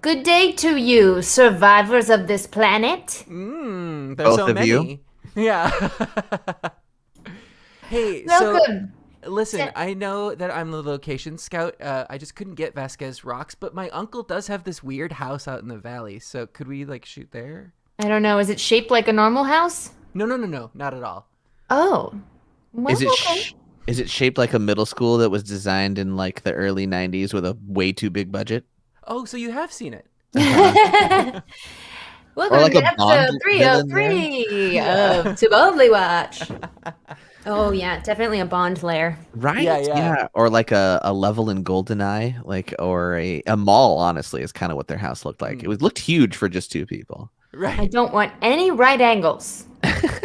Good day to you, survivors of this planet. There's Both so of you? many. Yeah. Hey, so Welcome. listen, I know that I'm the location scout. I just couldn't get Vasquez Rocks, but my uncle does have this weird house out in the valley. So could we like shoot there? I don't know, is it shaped like a normal house? No, not at all. Oh, well, Is it okay. is it shaped like a middle school that was designed in like the early 90s with a way too big budget? Oh, so you have seen it. Or Welcome like to a Bond episode villain there? 303 Yeah. of To Boldly Watch. Oh, yeah, definitely a Bond lair. Right? Yeah. Or like a level in GoldenEye, like or a mall, honestly, is kind of what their house looked like. It was looked huge for just two people. I Right. don't want any right angles.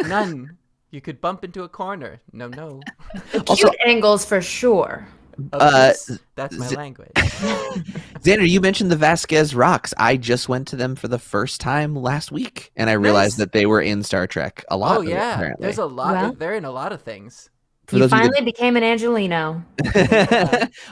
None. You could bump into a corner. No. Cute angles for sure. That's my language. Xander, you mentioned the Vasquez Rocks. I just went to them for the first time last week, and I realized Nice. that they were in Star Trek a lot. Oh yeah. Apparently. There's a lot. Well. They're in a lot of things. For You those of you finally became an Angelino.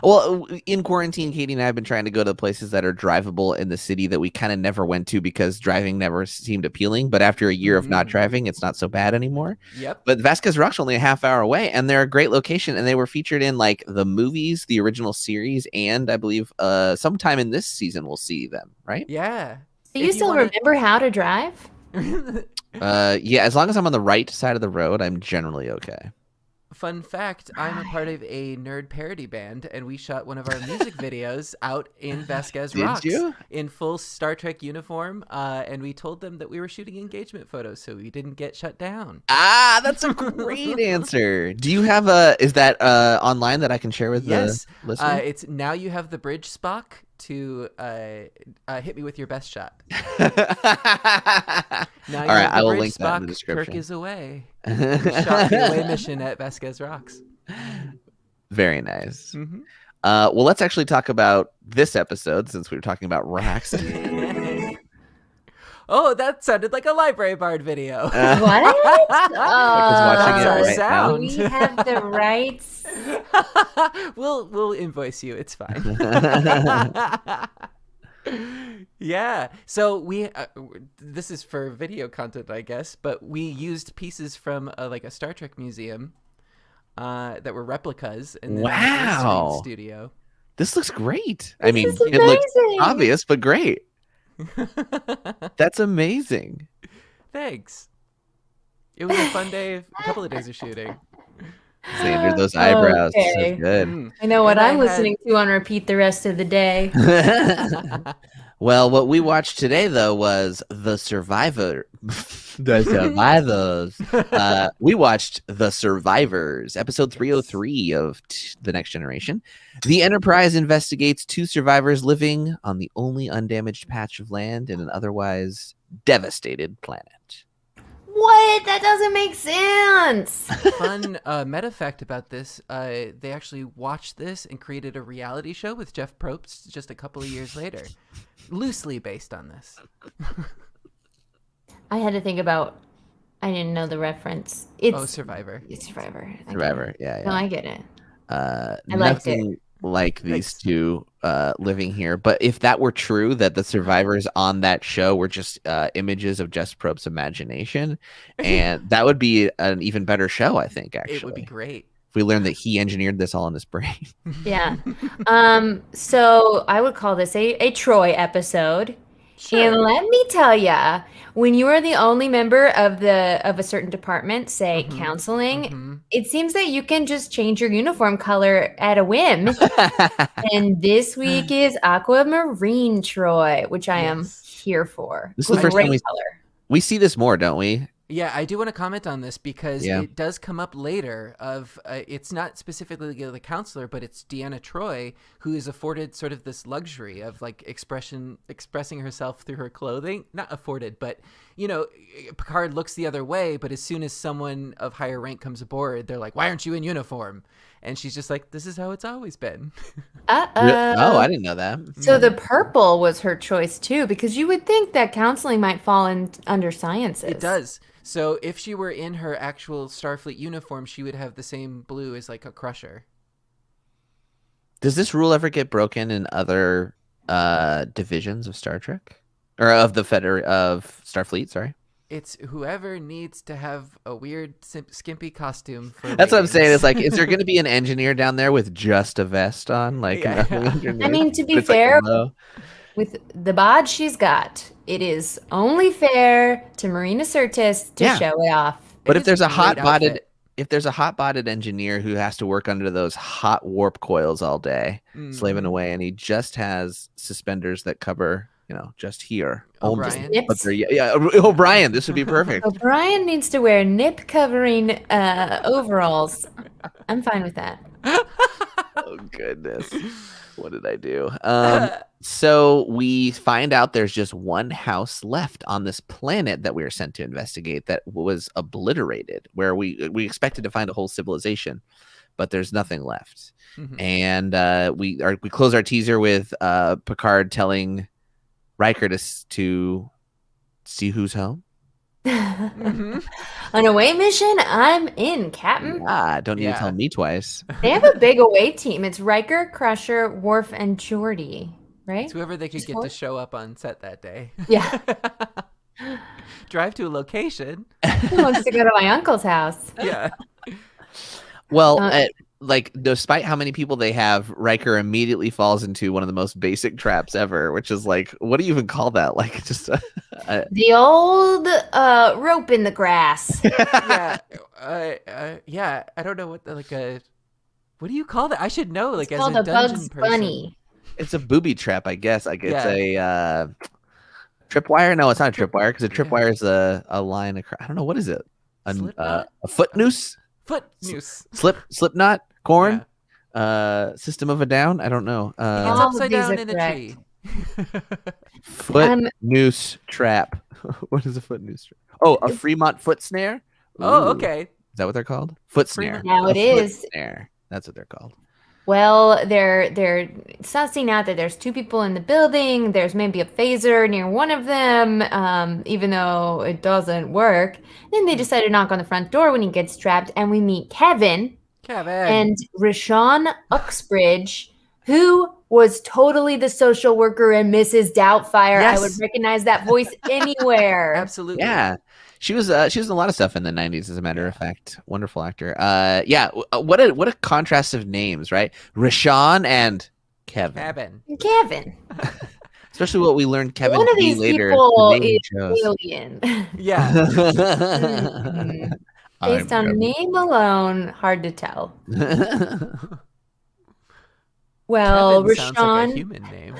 Well, in quarantine, Katie and I have been trying to go to places that are drivable in the city that we kind of never went to because driving never seemed appealing. But after a year of not driving, it's not so bad anymore. Yep. But Vasquez Rock's only a half hour away, and they're a great location. And they were featured in like the movies, the original series, and I believe sometime in this season we'll see them. Right? Yeah. Do you still remember how to drive? Yeah. As long as I'm on the right side of the road, I'm generally okay. Fun fact, I'm a part of a nerd parody band, and we shot one of our music videos out in Vasquez Did Rocks you? in full Star Trek uniform, and we told them that we were shooting engagement photos so we didn't get shut down. Ah, that's a great answer. Do you have is that online that I can share with Yes. the listeners? It's Now You Have the Bridge, Spock, to hit me with your best shot. Now All right, have the I will bridge, link that in the Spock, description. Kirk is away. We shot the away mission at Vasquez Rocks. Very nice. Mm-hmm. Well, let's actually talk about this episode since we were talking about rocks. Oh, that sounded like a Library Bard video. What? watching it right Do now. we have the rights? We'll invoice you. It's fine. Yeah. So we this is for video content, I guess, but we used pieces from like a Star Trek museum that were replicas in the Wow. studio. This looks great. I mean, is it looks amazing. obvious, but great. That's amazing. Thanks. It was a fun day, a couple of days of shooting. Xander, those eyebrows, Okay. so good. Mm. I know what And I I'm had- listening to on repeat the rest of the day. Well, what we watched today, though, was The Survivor. The Survivors. We watched The Survivors, episode 303 of The Next Generation. The Enterprise investigates two survivors living on the only undamaged patch of land in an otherwise devastated planet. What? That doesn't make sense. Fun meta fact about this, they actually watched this and created a reality show with Jeff Probst just a couple of years later, loosely based on this. I had to think about. I didn't know the reference. It's Survivor. It's Survivor. I get Survivor, it. yeah. No, I get it. I liked it. nothing like these Thanks. two living here. But if that were true, that the survivors on that show were just images of Jess Probst's imagination, and that would be an even better show, I think, actually. It would be great. If we learned that he engineered this all in his brain. Yeah. So I would call this a Troi episode. And let me tell ya, when you are the only member of a certain department, say counseling, it seems that you can just change your uniform color at a whim. And this week is aquamarine Troi, which I am here for. This is the first time Great we color. we see this more, don't we? Yeah, I do want to comment on this because Yeah. it does come up later. It's not specifically the counselor, but it's Deanna Troi who is afforded sort of this luxury of like expressing herself through her clothing. Not afforded, but Picard looks the other way. But as soon as someone of higher rank comes aboard, they're like, "Why aren't you in uniform?" And she's just like, "This is how it's always been." Oh, I didn't know that. So the purple was her choice too, because you would think that counseling might fall under sciences. It does. So if she were in her actual Starfleet uniform, she would have the same blue as like a Crusher. Does this rule ever get broken in other divisions of Star Trek or of the of Starfleet. Sorry. It's whoever needs to have a weird skimpy costume for That's what I'm saying. It's ratings. like, is there going to be an engineer down there with just a vest on? Like, Yeah. nothing underneath? I mean, to be But it's like fair, low. with the bod she's got, it is only fair to Marina Sirtis to Yeah. show it off. But It if is there's a great hot-bodied, outfit. if there's a hot-bodied engineer who has to work under those hot warp coils all day, slaving Mhm. away, and he just has suspenders that cover, just here. O'Brien. Only. But they're, O'Brien, this would be perfect. O'Brien needs to wear nip covering overalls. I'm fine with that. Oh goodness, what did I do? So we find out there's just one house left on this planet that we were sent to investigate that was obliterated, where we expected to find a whole civilization, but there's nothing left. Mhm. And we close our teaser with Picard telling Riker to see who's home. Mhm. On a away mission, I'm in, Captain. Don't need to tell Yeah. me twice. They have a big away team. It's Riker, Crusher, Worf, and Geordi, right? It's whoever they could Just get to Worf? show up on set that day. Yeah. Drive to a location. Who wants to go to my uncle's house? Yeah. Well, Uh, like, despite how many people they have, Riker immediately falls into one of the most basic traps ever, which is like, what do you even call that? Like, just The old rope in the grass. Yeah. Yeah. I don't know what what do you call that? I should know. Like, It's as called a a dungeon Bugs person. Bunny. it's a booby trap, I guess. Like, it's Yeah. a tripwire. No, it's not a tripwire because a Yeah. tripwire is a line across. I don't know, what is it? Slipknot? A foot noose, Foot noose. slip knot, corn, System of a Down. I don't know. It's All of upside these down are in a correct. tree. Foot noose trap. What is a foot noose trap? Oh, a Fremont foot snare. Oh, Ooh. okay. Is that what they're called? Foot snare. Now A it foot is. snare. That's what they're called. Well, they're sussing out that there's two people in the building. There's maybe a phaser near one of them, even though it doesn't work. Then they decide to knock on the front door when he gets trapped, and we meet Kevin Kevin. and Rashawn Uxbridge, who was totally the social worker in Mrs. Doubtfire. I would Yes. recognize that voice anywhere. Absolutely. Yeah. She was in a lot of stuff in the 90s, as a matter of fact. Wonderful actor. What a contrast of names, right? Rashawn and Kevin. Kevin. Especially what we learned Kevin One to of be these later. people the name is he chose. alien. Yeah. Based I'm on name alone, hard to tell. Kevin. Well, Kevin sounds like a Rashawn, human name.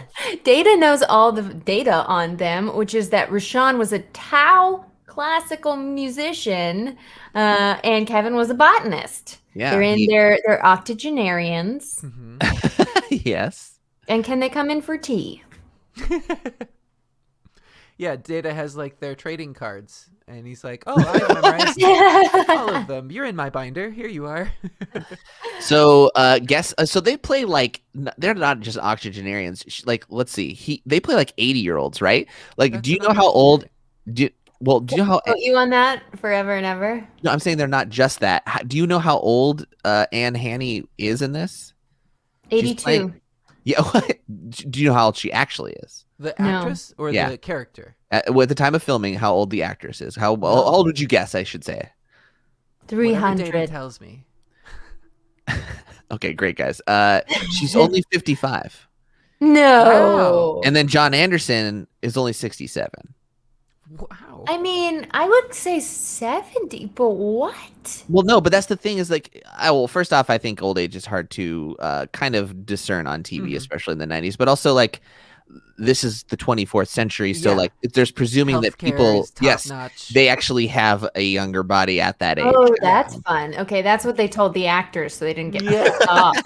Data knows all the data on them, which is that Rashawn was a Tao classical musician, and Kevin was a botanist. Yeah, They're octogenarians. Mhm. yes. And can they come in for tea? Yeah, Data has like their trading cards, and he's like, "Oh, I memorized all of them. You're in my binder. Here you are." So, so they play like they're not just octogenarians. Like, let's see, they play like 80-year-olds, right? Like, That's do you what know I'm how old? understanding. Do you know how? Quote you on that forever and ever? No, I'm saying they're not just that. Do you know how old Anne Hanny is in this? She's 82. playing- Yeah. Do you know how old she actually is? The No. actress or Yeah. the character? At the time of filming, how old the actress is? How old would you guess? I should say. Whatever Data 300. tells me. Okay, great guys. She's only 55, No. Wow. and then John Anderson is only 67. Wow. I mean, I would say 70, but what? Well, no, but that's the thing is like, first off, I think old age is hard to kind of discern on TV, Mhm. especially in the 90s, but also like this is the 24th century. So Yeah. like there's presuming that Healthcare people, is yes, top-notch. they actually have a younger body at that age. Oh, that's fun. Okay, that's what they told the actors so they didn't get Yeah. pissed off.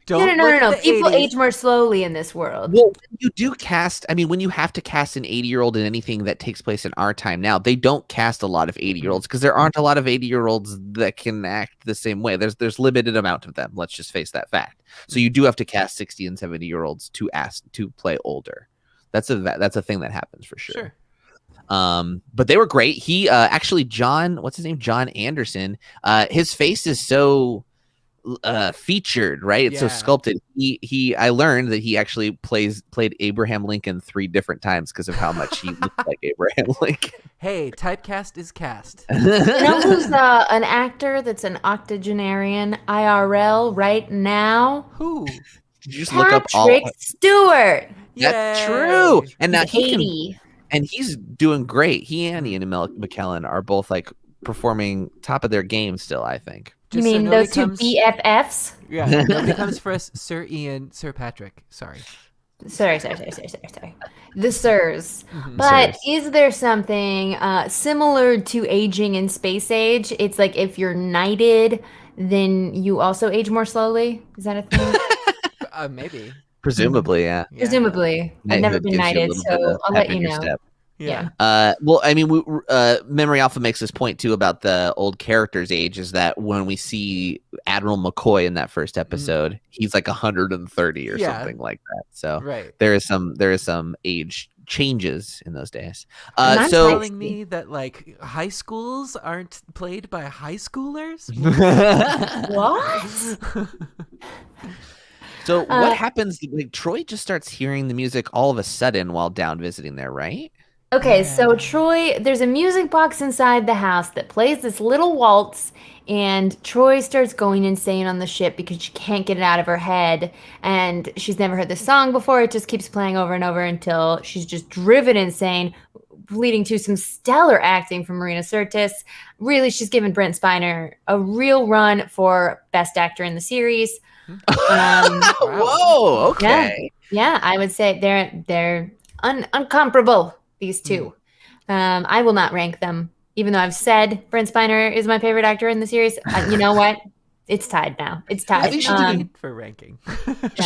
Don't No. look at the People 80s. age more slowly in this world. Well, when you do cast, I mean, when you have to cast an 80-year-old in anything that takes place in our time now, they don't cast a lot of 80-year-olds because there aren't a lot of 80-year-olds that can act the same way. There's limited amount of them. Let's just face that fact. So you do have to cast 60 and 70-year-olds to play older. That's a thing that happens for sure. But they were great. He actually, what's his name? John Anderson. His face is so featured, right? It's so Yeah. sculpted. I learned that he actually played Abraham Lincoln 3 different times because of how much he looked like Abraham Lincoln. Hey, typecast is cast. You know who's an actor that's an octogenarian IRL right now? Who? Did you just look up all? Patrick Stewart. That's Yay. true. And now He's he can, 80. and he's doing great. He and Ian McKellen are both like performing top of their game still, I think. You Just so mean nobody those two comes- BFFs? Yeah, nobody comes for us, Sir Ian, Sir Patrick. Sorry. Sorry. The Sirs. Mhm. But Sirs. is there something similar to aging in space age? It's like if you're knighted, then you also age more slowly. Is that a thing? Maybe. Presumably, yeah. Yeah. Presumably. I've never Knighthood been gives you a knighted, little so bit of I'll pep let in you your know. step. Yeah. Well, I mean, Memory Alpha makes this point too about the old character's age. Is that when we see Admiral McCoy in that first episode, he's like 130 or Yeah. something like that. So Right. there is some age changes in those days. And I'm So Telling me that like high schools aren't played by high schoolers? What? so what happens? Like Troy just starts hearing the music all of a sudden while down visiting there, right? Okay, so Troi, there's a music box inside the house that plays this little waltz, and Troi starts going insane on the ship because she can't get it out of her head, and she's never heard this song before. It just keeps playing over and over until she's just driven insane, leading to some stellar acting from Marina Sirtis. Really, she's given Brent Spiner a real run for Best Actor in the series. Whoa, okay. Yeah, I would say they're uncomparable. These two. I will not rank them, even though I've said Brent Spiner is my favorite actor in the series. You know what? It's tied now. It's tied. I think she No did need for ranking.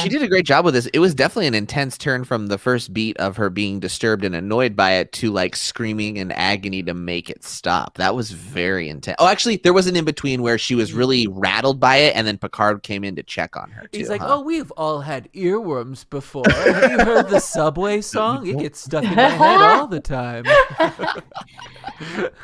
She did a great job with this. It was definitely an intense turn from the first beat of her being disturbed and annoyed by it to like screaming in agony to make it stop. That was very intense. Oh, actually, there was an in between where she was really rattled by it, and then Picard came in to check on her. Too, He's like, oh, we've all had earworms before. Have you heard the Subway song? It gets stuck in my head all the time.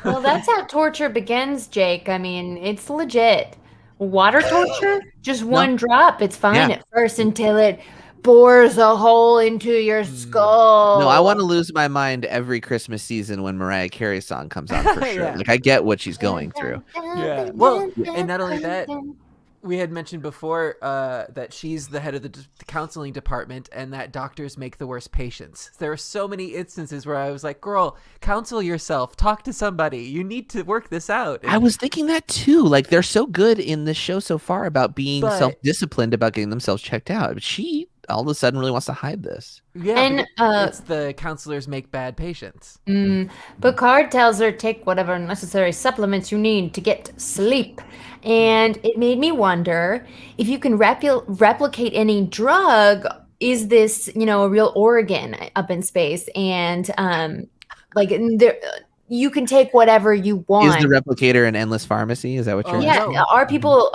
Well, that's how torture begins, Jake. I mean, it's legit. Water torture? Just one drop. It's fine at first until it bores a hole into your skull. No, I want to lose my mind every Christmas season when Mariah Carey's song comes on for sure. Yeah. Like I get what she's going through. Yeah. Well, and not only that, we had mentioned before that she's the head of the counseling department and that doctors make the worst patients. There are so many instances where I was like, girl, counsel yourself. Talk to somebody. You need to work this out. I was thinking that too. Like they're so good in this show so far about being But- self-disciplined about getting themselves checked out. But she all of a sudden really wants to hide this. Yeah, And, but it's the counselors make bad patients. Picard tells her take whatever necessary supplements you need to get sleep. And it made me wonder if you can replicate any drug. Is this, a real organ up in space? And you can take whatever you want. Is the replicator an endless pharmacy? Is that what you're Yeah, No. are people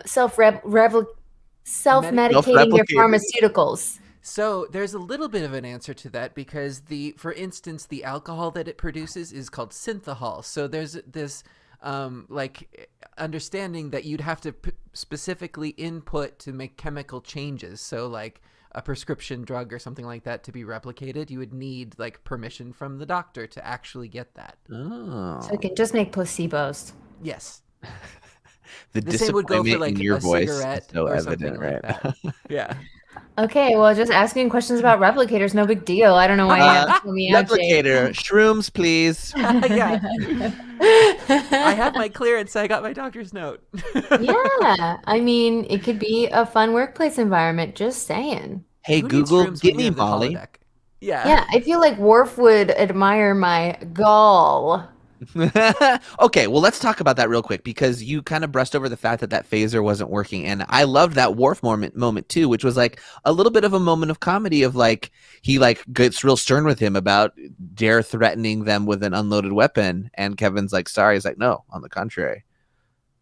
self-medicating their Self-replicating. pharmaceuticals? So there's a little bit of an answer to that because for instance, the alcohol that it produces is called synthahol. So there's this understanding that you'd have to specifically input to make chemical changes. So like a prescription drug or something like that to be replicated, you would need like permission from the doctor to actually get that. Oh. So it can just make placebos. Yes. The same would go for disappointment like in your a voice is cigarette so or evident something right like now. that. Yeah. Okay, well, just asking questions about replicators, no big deal. I don't know why you have to pull me out, Jake. Replicator, shrooms, please. Yeah. I have my clearance. I got my doctor's note. Yeah, I mean, it could be a fun workplace environment. Just saying. Hey Who needs Google, shrooms give when you me have the Molly. holodeck? Yeah. Yeah, I feel like Worf would admire my gall. Okay, well, let's talk about that real quick because you kind of brushed over the fact that phaser wasn't working, and I loved that Worf moment too, which was like a little bit of a moment of comedy of like he like gets real stern with him about Dare threatening them with an unloaded weapon, and Kevin's like sorry, he's like no, on the contrary.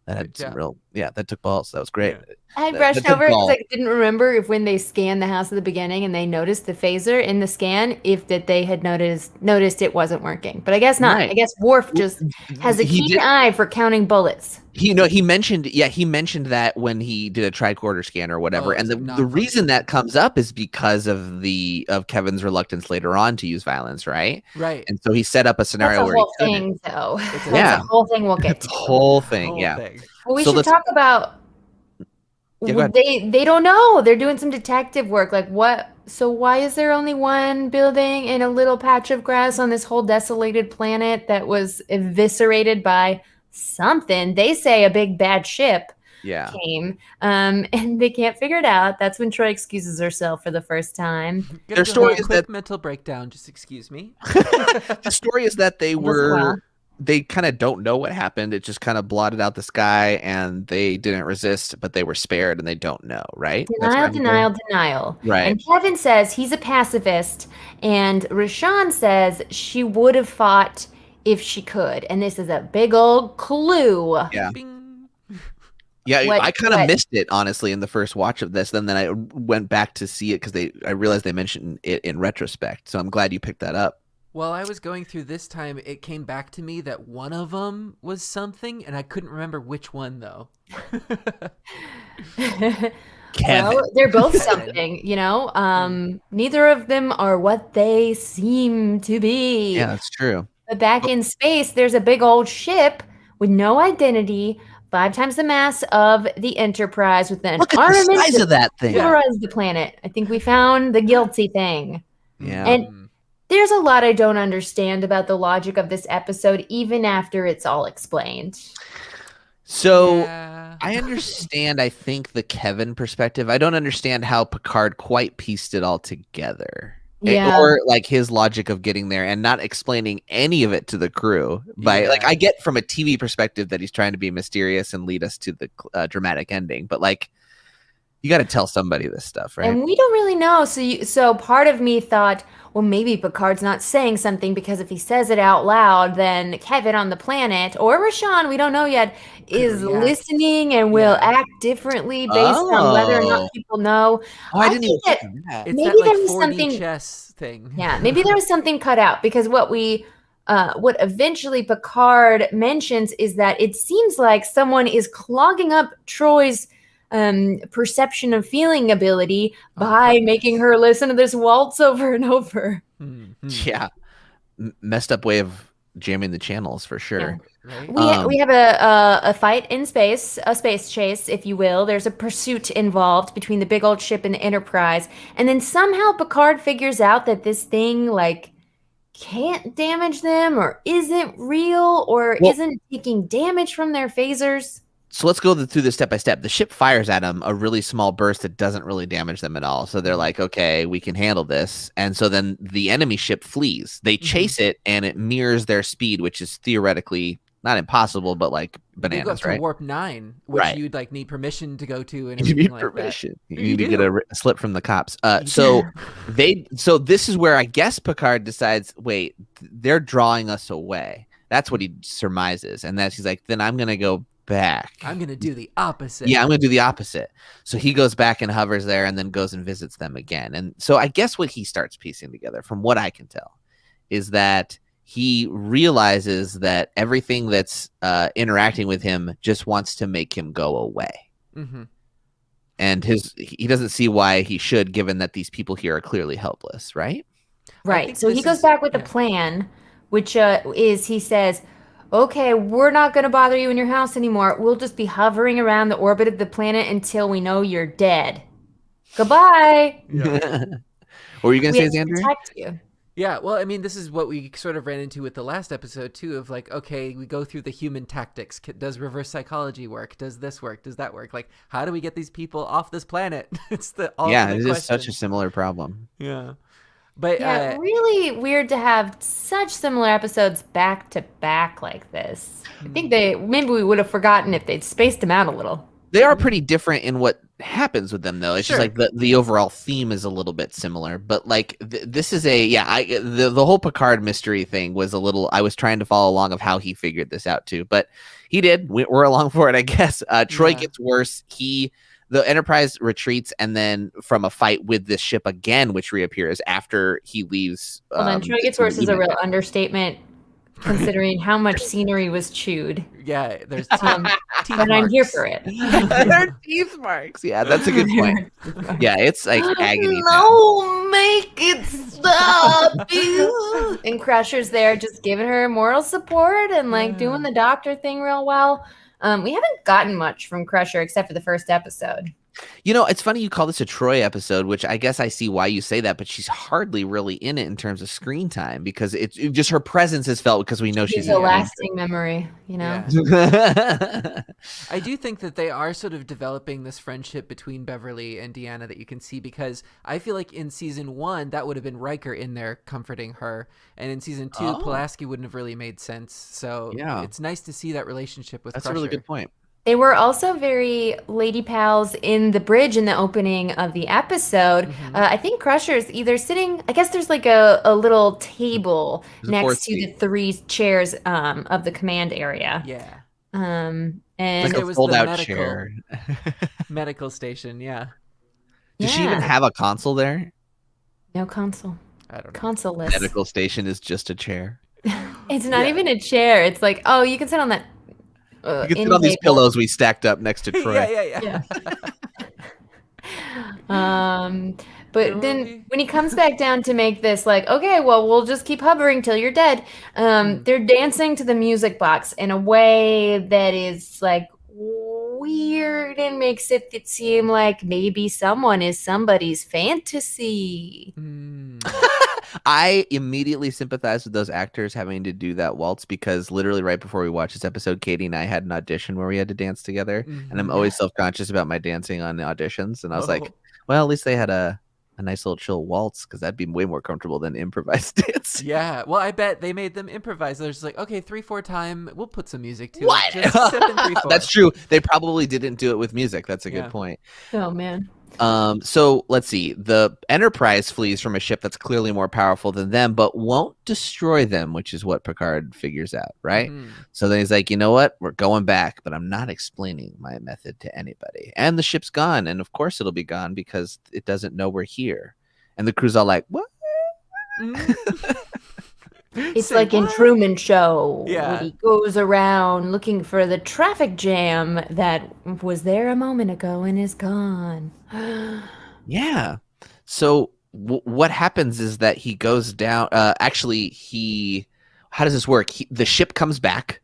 That had some real that took balls. That was great. Yeah. I That brushed took over it because balls. I didn't remember if when they scanned the house at the beginning and they noticed the phaser in the scan, if that they had noticed it wasn't working. But I guess not. Right. I guess Worf just has a He keen did. eye for counting bullets. He mentioned that when he did a tricorder scan or whatever. Oh, And it's the reason non-functioning. that comes up is because of Kevin's reluctance later on to use violence, right? Right. And so he set up a That's scenario a where he whole couldn't. thing, though. It's a- That's Yeah. a whole thing we'll get The to. whole thing, Whole yeah. thing. Well, we So should let's- talk about. Yeah, go ahead. They don't know. They're doing some detective work. Like what? So why is there only one building and a little patch of grass on this whole desolated planet that was eviscerated by something? They say a big bad ship Yeah. came, and they can't figure it out. That's when Troi excuses herself for the first time. Their Their story story is quick that- mental breakdown. Just excuse me. The story is that well. they kind of don't know what happened. It just kind of blotted out the sky and they didn't resist, but they were spared and they don't know, right? That's Denial, kind of denial, denial. Right. And Kevin says he's a pacifist, and Rashawn says she would have fought if she could. And this is a big old clue. Yeah. Bing. Yeah, What- I kind of what- missed it honestly in the first watch of this. Then I went back to see it because I realized they mentioned it in retrospect. So I'm glad you picked that up. While I was going through this time, it came back to me that one of them was something, and I couldn't remember which one though. Kevin. Well, they're both something, you know. Neither of them are what they seem to be. Yeah, that's true. But back in space, there's a big old ship with no identity, 5 times the mass of the Enterprise, with an Look at the armament size to of that thing. terrorize the planet. I think we found the guilty thing. Yeah. And there's a lot I don't understand about the logic of this episode, even after it's all explained. So Yeah. I understand, I think, the Kevin perspective. I don't understand how Picard quite pieced it all together. Yeah. Or like his logic of getting there and not explaining any of it to the crew. Like Yeah. I get from a TV perspective that he's trying to be mysterious and lead us to the dramatic ending, but like you got to tell somebody this stuff, right? And we don't really know. So part of me thought, well, maybe Picard's not saying something because if he says it out loud, then Kevin on the planet or Rashawn, we don't know yet, is react. listening and will Yeah. act differently based on whether or Oh. not people know. Oh, I I didn't even think think of that. It's Maybe that like there was 4D something- chess thing. Yeah, maybe there was something cut out because what eventually Picard mentions is that it seems like someone is clogging up Troy's perception of feeling ability by making her listen to this waltz over and over. Mhm. Yeah. Messed up way of jamming the channels for sure. Right? We have a fight in space, a space chase, if you will. There's a pursuit involved between the big old ship and the Enterprise, and then somehow Picard figures out that this thing like can't damage them, or isn't real, or Well- isn't taking damage from their phasers. So let's go through this step by step. The ship fires at them a really small burst that doesn't really damage them at all. So they're like, okay, we can handle this. And so then the enemy ship flees. They chase it and it mirrors their speed, which is theoretically not impossible, but like They go up bananas, to right? warp 9, which Right. you'd like need permission to go to, and You everything need like permission. that. You need to get do. a slip from the cops. You So do. so this is where I guess Picard decides, wait, they're drawing us away. That's what he surmises. And he's like, then I'm going to go back. I'm gonna do the opposite. Yeah, I'm going to do the opposite. So he goes back and hovers there and then goes and visits them again. And so I guess what he starts piecing together, from what I can tell, is that he realizes that everything that's interacting with him just wants to make him go away. Mm-hmm. And he doesn't see why he should, given that these people here are clearly helpless, right? Right. think So he this goes is- back with a yeah. plan, which is he says, okay, we're not going to bother you in your house anymore. We'll just be hovering around the orbit of the planet until we know you're dead. Goodbye. Yeah. What were you going We to have say, to Xander? protect you. Yeah, well, I mean, this is what we sort of ran into with the last episode, too, of like, okay, we go through the human tactics. Does reverse psychology work? Does this work? Does that work? Like, how do we get these people off this planet? It's the Yeah, ultimate it is question. such a similar problem. Yeah. But, Yeah, really weird to have such similar episodes back to back like this. I think maybe we would have forgotten if they'd spaced them out a little. They are pretty different in what happens with them, though. It's Sure. just like the overall theme is a little bit similar. But like this is the whole Picard mystery thing was a little. I was trying to follow along of how he figured this out too, but he did. We're along for it, I guess. Troi gets worse. The Enterprise retreats, and then from a fight with this ship again, which reappears after he leaves. Well, then Troi gets worse is a real understatement, considering how much scenery was chewed. Yeah, there's But I'm here for it. Their teeth marks. Yeah, that's a good point. Yeah, it's like agony. No, make it stop. And Crusher's there just giving her moral support and like doing the doctor thing real well. We haven't gotten much from Crusher except for the first episode. You know, it's funny you call this a Troi episode, which I guess I see why you say that, but she's hardly really in it in terms of screen time because it's just her presence is felt because we know she's a lasting memory, you know? Yeah. I do think that they are sort of developing this friendship between Beverly and Deanna that you can see because I feel like in season 1, that would have been Riker in there comforting her. And in season 2, Pulaski wouldn't have really made sense. So it's nice to see that relationship with Crusher. That's a really good point. They were also very lady pals in the bridge in the opening of the episode. I think Crusher's either sitting, I guess there's like a little table next to the 3 chairs of the command area. Yeah. And like it a was fold-out chair. Medical station, yeah. Does she even have a console there? No console. I don't know. Console-less. Medical station is just a chair. It's not even a chair. It's like, oh, you can sit on that. You can sit on these pillows we stacked up next to Troi. Yeah. But then when he comes back down to make this like, okay, well, we'll just keep hovering till you're dead. They're dancing to the music box in a way that is like weird and makes it seem like maybe someone is somebody's fantasy. I immediately sympathize with those actors having to do that waltz because literally right before we watched this episode, Katie and I had an audition where we had to dance together. And I'm always self-conscious about my dancing on the auditions. And I was like, well, at least they had a nice little chill waltz because that'd be way more comfortable than improvised dance. Yeah. Well, I bet they made them improvise. They're just like, okay, 3/4 time, we'll put some music to What? it. Just 7/3/4. That's true. They probably didn't do it with music. That's a good point. Oh, man. So let's see. The Enterprise flees from a ship that's clearly more powerful than them, but won't destroy them, which is what Picard figures out, right? So then he's like, you know what? We're going back, but I'm not explaining my method to anybody. And the ship's gone, and of course it'll be gone because it doesn't know we're here. And the crew's all like, what? It's like in Truman Show. Yeah. When he goes around looking for the traffic jam that was there a moment ago and is gone. Yeah. So what happens is that he goes down. How does this work? The ship comes back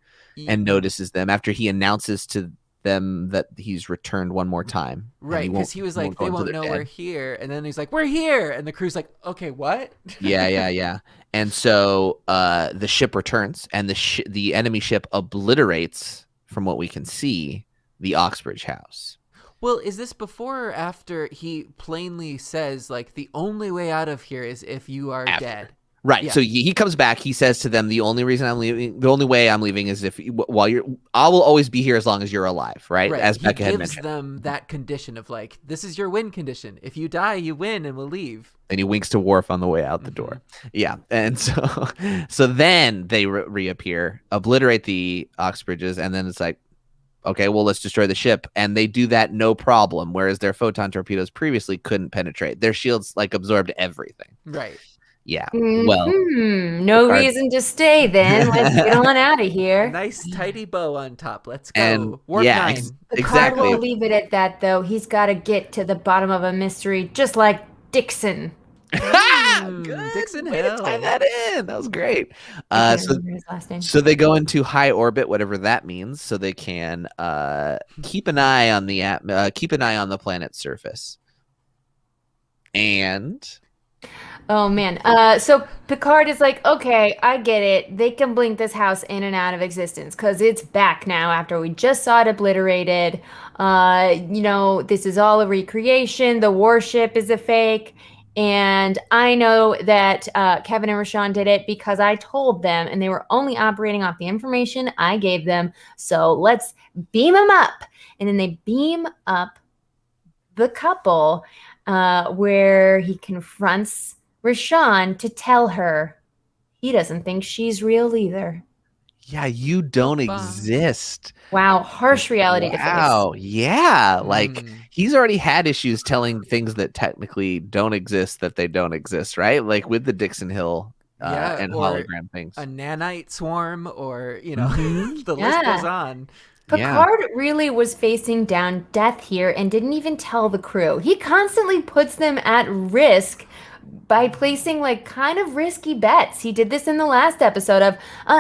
and notices them after he announces to them that he's returned one more time. Right, because he was like, they won't know we're here. And then he's like, we're here. And the crew's like, okay, what? Yeah. And so the ship returns, and the enemy ship obliterates, from what we can see, the Oxbridge house. Well, is this before or after he plainly says, like, the only way out of here is if you are dead? Right. Yeah. So he comes back. He says to them, the only way I'm leaving is if I will always be here as long as you're alive. Right. As Becca had mentioned. He gives them that condition of like, this is your win condition. If you die, you win and we'll leave. And he winks to Worf on the way out the door. Yeah. And so then they reappear, obliterate the Oxbridges. And then it's like, okay, well, let's destroy the ship. And they do that no problem. Whereas their photon torpedoes previously couldn't penetrate. Their shields like absorbed everything. Right. Yeah. Well, no reason to stay then. Let's get on out of here. Nice tidy bow on top. Let's go. And Warp 9. Picard won't leave it at that, though. He's got to get to the bottom of a mystery, just like Dixon. Good. Dixon Way Hill. to tie that in. That was great. His last name. So they go into high orbit, whatever that means, so they can keep an eye on the planet's surface. And oh man. So Picard is like, okay, I get it. They can blink this house in and out of existence because it's back now after we just saw it obliterated. This is all a recreation. The warship is a fake. And I know that Kevin and Rashawn did it because I told them, and they were only operating off the information I gave them. So let's beam them up. And then they beam up the couple where he confronts Rashawn to tell her he doesn't think she's real either. Yeah, you don't Ba-bum. exist. Wow, harsh reality to face. Wow. Yeah. Like Mm. he's already had issues telling things that technically don't exist that they don't exist, right? Like with the Dixon Hill Yeah, and or hologram things. a nanite swarm, or Mhm. the list Yeah. goes on. Yeah. Picard really was facing down death here and didn't even tell the crew. He constantly puts them at risk by placing like kind of risky bets. He did this in the last episode of,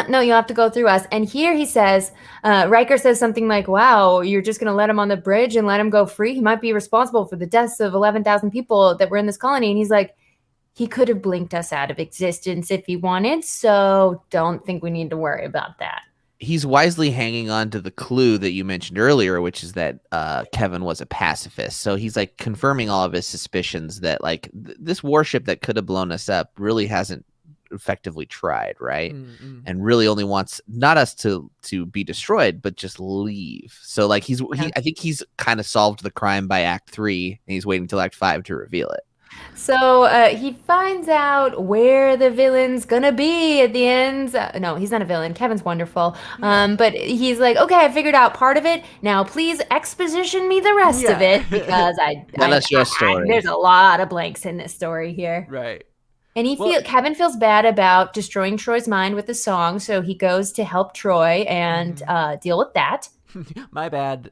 no, you'll have to go through us. And here he says, Riker says something like, wow, you're just going to let him on the bridge and let him go free? He might be responsible for the deaths of 11,000 people that were in this colony. And he's like, he could have blinked us out of existence if he wanted. So don't think we need to worry about that. He's wisely hanging on to the clue that you mentioned earlier, which is that Kevin was a pacifist. So he's like confirming all of his suspicions that like this warship that could have blown us up really hasn't effectively tried, right? Mm-mm. And really only wants not us to be destroyed, but just leave. So like I think he's kind of solved the crime by Act 3, and he's waiting till Act 5 to reveal it. So he finds out where the villain's gonna be at the end. No, he's not a villain. Kevin's wonderful. But he's like, okay, I figured out part of it. Now please exposition me the rest of Yeah. it because Tell us your story. there's a lot of blanks in this story here. Right. And Well- Kevin feels bad about destroying Troy's mind with the song, so he goes to help Troi and deal with that. My bad.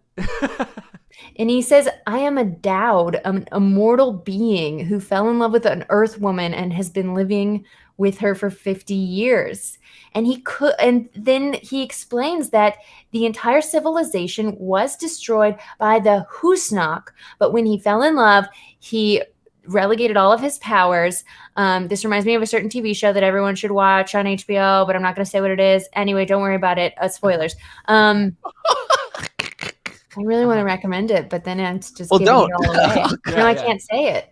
And he says, I am a Dowd, an immortal being who fell in love with an Earth woman and has been living with her for 50 years. And then he explains that the entire civilization was destroyed by the Husnak, but when he fell in love, he relegated all of his powers. This reminds me of a certain TV show that everyone should watch on HBO, but I'm not going to say what it is. Anyway, don't worry about it. Spoilers. I really want to recommend it, but then it's just giving don't. it all away. No, I can't say it.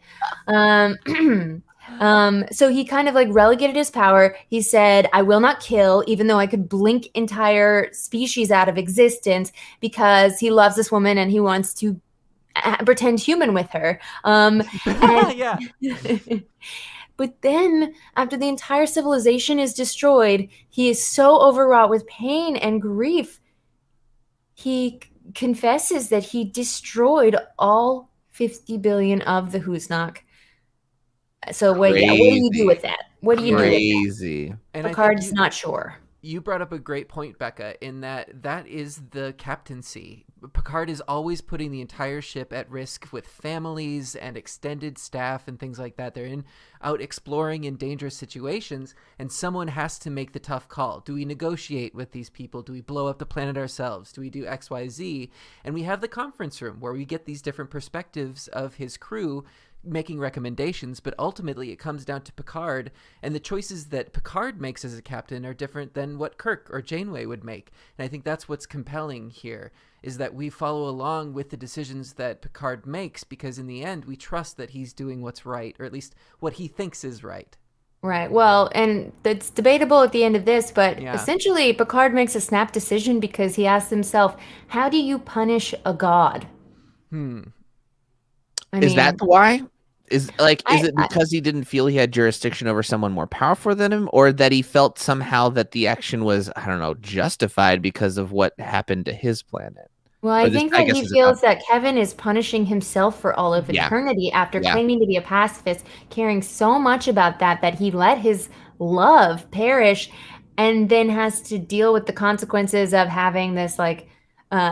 So he kind of like relegated his power. He said, I will not kill, even though I could blink entire species out of existence, because he loves this woman and he wants to pretend human with her. Yeah. But then, after the entire civilization is destroyed, he is so overwrought with pain and grief. He confesses that he destroyed all 50 billion of the Husnak. So what do you do with that? What do you do with Crazy. And that? I think Picard's not sure. You brought up a great point, Becca, in that is the captaincy. Picard is always putting the entire ship at risk with families and extended staff and things like that. They're out exploring in dangerous situations, and someone has to make the tough call. Do we negotiate with these people? Do we blow up the planet ourselves? Do we do X, Y, Z? And we have the conference room where we get these different perspectives of his crew making recommendations, but ultimately it comes down to Picard, and the choices that Picard makes as a captain are different than what Kirk or Janeway would make. And I think that's what's compelling here, is that we follow along with the decisions that Picard makes, because in the end we trust that he's doing what's right, or at least what he thinks is right. Right. Well, and it's debatable at the end of this, but Yeah. essentially Picard makes a snap decision because he asks himself, how do you punish a god? Is that the why? Is it I- because he didn't feel he had jurisdiction over someone more powerful than him, or that he felt somehow that the action was, I don't know, justified because of what happened to his planet? Well, Or I this- think I that guess he it's a feels that Kevin is punishing himself for all of Yeah. eternity after Yeah. claiming to be a pacifist, caring so much about that he let his love perish, and then has to deal with the consequences of having this like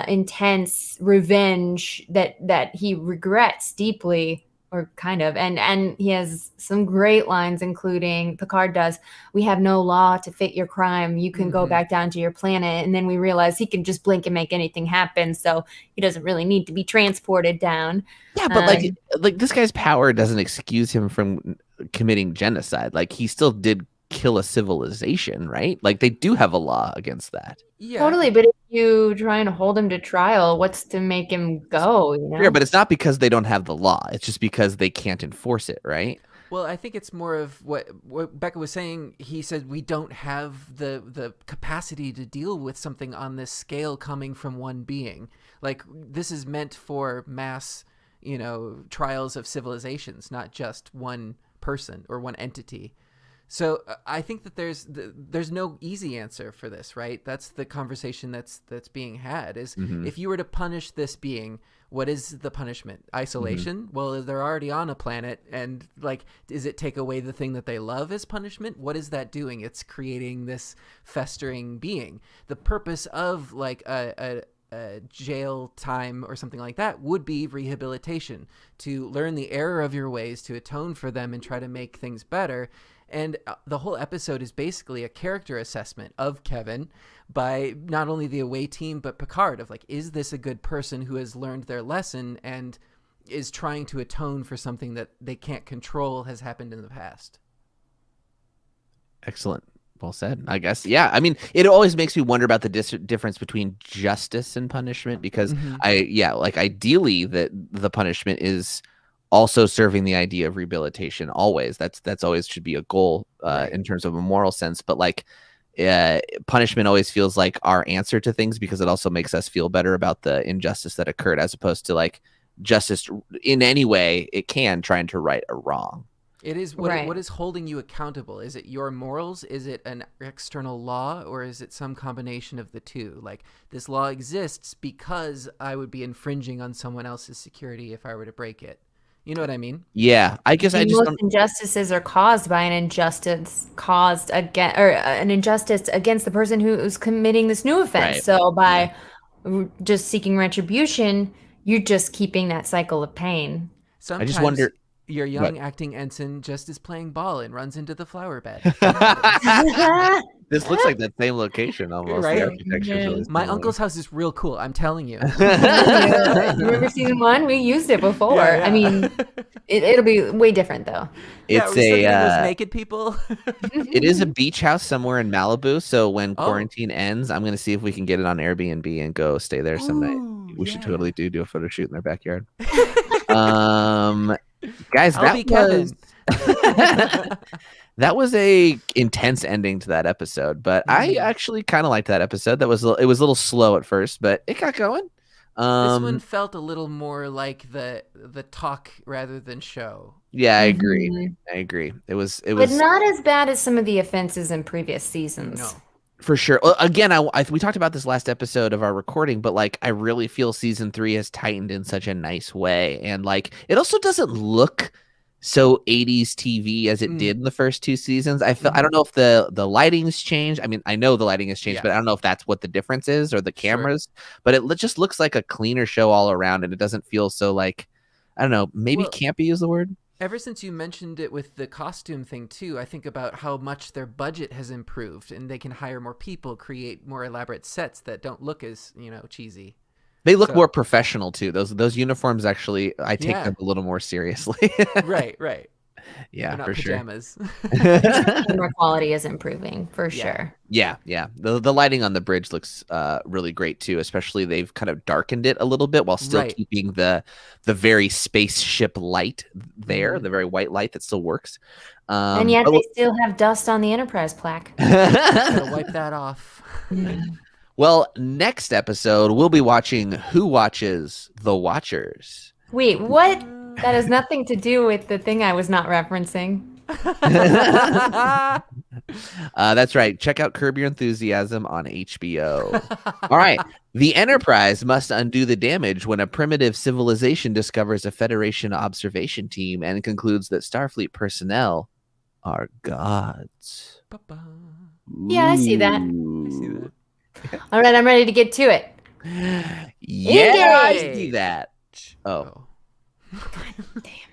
intense revenge that he regrets deeply, or kind of. And he has some great lines, including Picard does, we have no law to fit your crime. You can go back down to your planet. And then we realize he can just blink and make anything happen. So he doesn't really need to be transported down. Yeah, but like this guy's power doesn't excuse him from committing genocide. Like he still did kill a civilization, right? Like they do have a law against that. Yeah. Totally. But if you try and hold him to trial, what's to make him go? You know? Yeah, but it's not because they don't have the law. It's just because they can't enforce it, right? Well, I think it's more of what Becca was saying. He said we don't have the capacity to deal with something on this scale coming from one being. Like, this is meant for mass, trials of civilizations, not just one person or one entity. So I think that there's no easy answer for this, right? That's the conversation that's being had is if you were to punish this being, what is the punishment? Isolation? Well, they're already on a planet, and like, does it take away the thing that they love as punishment? What is that doing? It's creating this festering being. The purpose of like a jail time or something like that would be rehabilitation, to learn the error of your ways, to atone for them and try to make things better. And the whole episode is basically a character assessment of Kevin by not only the away team, but Picard, of like, is this a good person who has learned their lesson and is trying to atone for something that they can't control has happened in the past? Excellent. Well said, I guess. Yeah. I mean, it always makes me wonder about the difference between justice and punishment, because ideally that the punishment is also serving the idea of rehabilitation. Always. That's always should be a goal in terms of a moral sense. But like punishment always feels like our answer to things, because it also makes us feel better about the injustice that occurred, as opposed to like justice in any way it can, trying to right a wrong. It is what is holding you accountable? Is it your morals? Is it an external law? Or is it some combination of the two? Like, this law exists because I would be infringing on someone else's security if I were to break it. You know what I mean? Yeah, I guess most injustices are caused by an injustice an injustice against the person who is committing this new offense. Right. So by just seeking retribution, you're just keeping that cycle of pain. Sometimes I just wonder. Your young acting ensign just is playing ball and runs into the flower bed. This looks like that same location almost. Right? The architecture's really My similar. uncle's house is real cool. I'm telling you. Remember season 1? We used it before. Yeah. I mean, it'll be way different though. It's those naked people. It is a beach house somewhere in Malibu. So when quarantine ends, I'm going to see if we can get it on Airbnb and go stay there some night. We should totally do a photo shoot in their backyard. Guys, that was a intense ending to that episode, but I actually kind of liked that episode. It was a little slow at first, but it got going. This one felt a little more like the talk rather than show. Yeah, I agree. It was but not as bad as some of the offenses in previous seasons. No. For sure. Well, again, we talked about this last episode of our recording, but like, I really feel season 3 has tightened in such a nice way. And like, it also doesn't look so 80s TV as it did in the first 2 seasons. I don't know if the lighting's changed. I mean, I know the lighting has changed, but I don't know if that's what the difference is, or the cameras, but it just looks like a cleaner show all around. And it doesn't feel so like, I don't know, maybe campy is the word. Ever since you mentioned it with the costume thing too, I think about how much their budget has improved and they can hire more people, create more elaborate sets that don't look as, cheesy. They look more professional too. Those uniforms, actually, I take them a little more seriously. Right. Yeah, not for pajamas. sure. Camera quality is improving for sure. Yeah. The lighting on the bridge looks really great too. Especially they've kind of darkened it a little bit while still keeping the very spaceship light there, the very white light that still works. And yet they still have dust on the Enterprise plaque. Gotta wipe that off. Well, next episode we'll be watching Who Watches the Watchers. Wait, what? That has nothing to do with the thing I was not referencing. That's right. Check out Curb Your Enthusiasm on HBO. All right. The Enterprise must undo the damage when a primitive civilization discovers a Federation observation team and concludes that Starfleet personnel are gods. Yeah, I see that. All right, I'm ready to get to it. Yeah, I see that. Oh. God damn it.